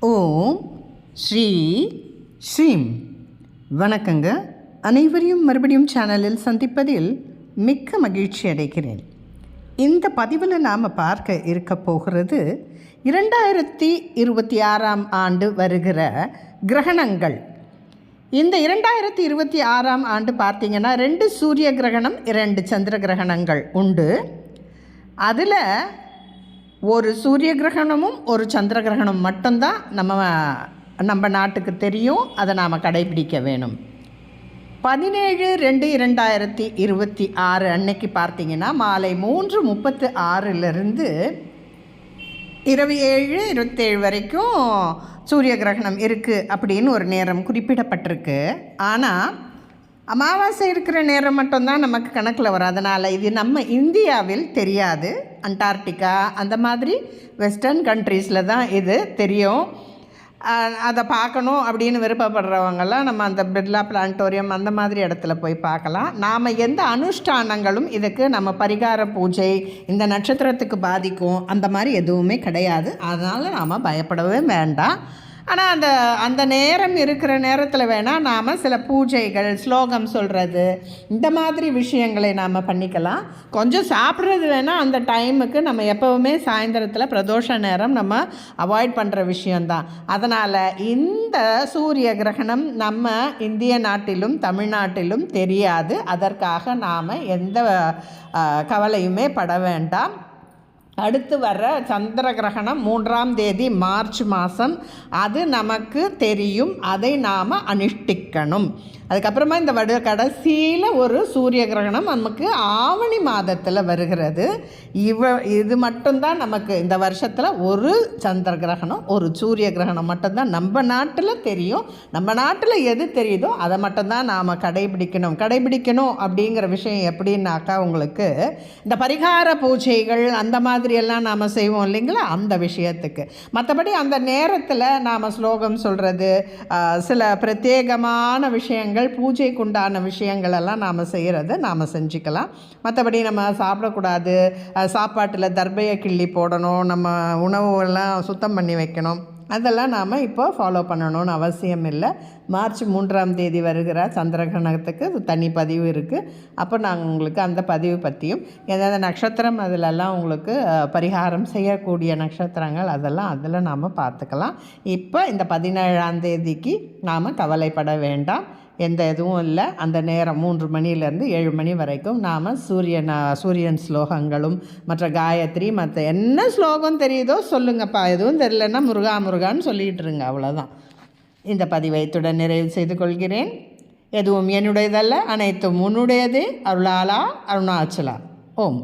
ஓம் ஸ்ரீ ஸ்ரீம். வணக்கங்க. அனைவரையும் மறுபடியும் சேனலில் சந்திப்பதில் மிக்க மகிழ்ச்சி அடைகிறேன். இந்த பதிவில் நாம் பார்க்க இருக்க போகிறது 2026ஆம் ஆண்டு வருகிற கிரகணங்கள். இந்த 2026ஆம் ஆண்டு பார்த்திங்கன்னா 2 சூரிய கிரகணம் 2 சந்திர கிரகணங்கள் உண்டு. அதில் ஒரு சூரிய கிரகணமும் ஒரு சந்திர கிரகணம் மட்டும்தான் நம்ம நாட்டுக்கு தெரியும். அதை நாம் கடைபிடிக்க வேணும். 17/2/2026 அன்னைக்கு பார்த்திங்கன்னா மாலை 3:36 27 வரைக்கும் சூரிய கிரகணம் இருக்குது அப்படின்னு ஒரு நேரம் குறிப்பிடப்பட்டிருக்கு. ஆனால் அமாவாசை இருக்கிற நேரம் மட்டும்தான் நமக்கு கணக்கில் வரும். அதனால் இது நம்ம இந்தியாவில் தெரியாது. அண்டார்டிகா அந்த மாதிரி வெஸ்டர்ன் கண்ட்ரீஸில் தான் இது தெரியும். அதை பார்க்கணும் அப்படின்னு விருப்பப்படுறவங்கெல்லாம் நம்ம அந்த பிர்லா பிளானட்டோரியம் அந்த மாதிரி இடத்துல போய் பார்க்கலாம். நாம் எந்த அனுஷ்டானங்களும் இதுக்கு நம்ம பரிகார பூஜை இந்த நட்சத்திரத்துக்கு பாதிக்கும் அந்த மாதிரி எதுவுமே கிடையாது. அதனால் நாம் பயப்படவே வேண்டாம். ஆனால் அந்த நேரம் இருக்கிற நேரத்தில் வேணால் நாம் சில பூஜைகள் ஸ்லோகம் சொல்கிறது இந்த மாதிரி விஷயங்களை நாம் பண்ணிக்கலாம். கொஞ்சம் சாப்பிட்றது வேணால் அந்த டைமுக்கு நம்ம எப்போவுமே சாயந்தரத்தில் பிரதோஷ நேரம் நம்ம அவாய்ட் பண்ணுற விஷயந்தான். அதனால் இந்த சூரிய கிரகணம் நம்ம இந்திய நாட்டிலும் தமிழ்நாட்டிலும் தெரியாது. அதற்காக நாம் எந்த கவலையுமே பட வேண்டாம். அடுத்து வர்ற சந்திர கிரகணம் 3ஆம் தேதி மார்ச் மாதம், அது நமக்கு தெரியும். அதை நாம் அனுஷ்டிக்கணும். அதுக்கப்புறமா இந்த கடைசியில் ஒரு சூரிய கிரகணம் நமக்கு ஆவணி மாதத்தில் வருகிறது. இது மட்டும்தான் நமக்கு இந்த வருஷத்தில் ஒரு சந்திர கிரகணம் ஒரு சூரிய கிரகணம் மட்டும்தான் நம்ம நாட்டில் தெரியும். நம்ம நாட்டில் எது தெரியுதோ அதை மட்டும்தான் நாம் கடைபிடிக்கணும் அப்படிங்கிற விஷயம் எப்படின்னாக்கா, உங்களுக்கு இந்த பரிகார பூஜைகள் அந்த மாதிரியெல்லாம் நாம் செய்வோம் இல்லைங்களா, அந்த விஷயத்துக்கு. மற்றபடி அந்த நேரத்தில் நாம் ஸ்லோகம் சொல்கிறது, சில பிரத்யேகமான விஷயங்கள் பூஜைக்கு உண்டான விஷயங்களெல்லாம் நாம் செய்கிறது நாம் செஞ்சுக்கலாம். மற்றபடி நம்ம சாப்பிடக்கூடாது, சாப்பாட்டில் தர்பையை கிள்ளி போடணும், நம்ம உணவுலாம் சுத்தம் பண்ணி வைக்கணும், அதெல்லாம் நாம் இப்போ ஃபாலோ பண்ணணும்னு அவசியம் இல்லை. மார்ச் 3ஆம் தேதி வருகிற சந்திரகிரகணத்துக்கு தனி பதிவு இருக்குது. அப்போ நாங்கள் உங்களுக்கு அந்த பதிவு பற்றியும் எந்தெந்த நட்சத்திரம் அதிலெல்லாம் உங்களுக்கு பரிகாரம் செய்யக்கூடிய நட்சத்திரங்கள் அதெல்லாம் அதில் நாம் பார்த்துக்கலாம். இப்போ இந்த 17ஆம் தேதிக்கு நாம் கவலைப்பட வேண்டாம். எந்த இதுவும் இல்லை. அந்த நேரம் 3 மணிலேருந்து 7 மணி வரைக்கும் நாம் சூரியன் ஸ்லோகங்களும் மற்ற காயத்ரி மற்ற என்ன ஸ்லோகம் தெரியுதோ சொல்லுங்கப்பா. எதுவும் தெரியலன்னா முருகான்னு சொல்லிகிட்டு இருங்க. அவ்வளோதான். இந்த பதிவை இத்துடன் நிறைவு செய்து கொள்கிறேன். எதுவும் என்னுடையதல்ல, அனைத்தும் உன்னுடையதே. அருளாலா அருணாச்சலா. ஓம்.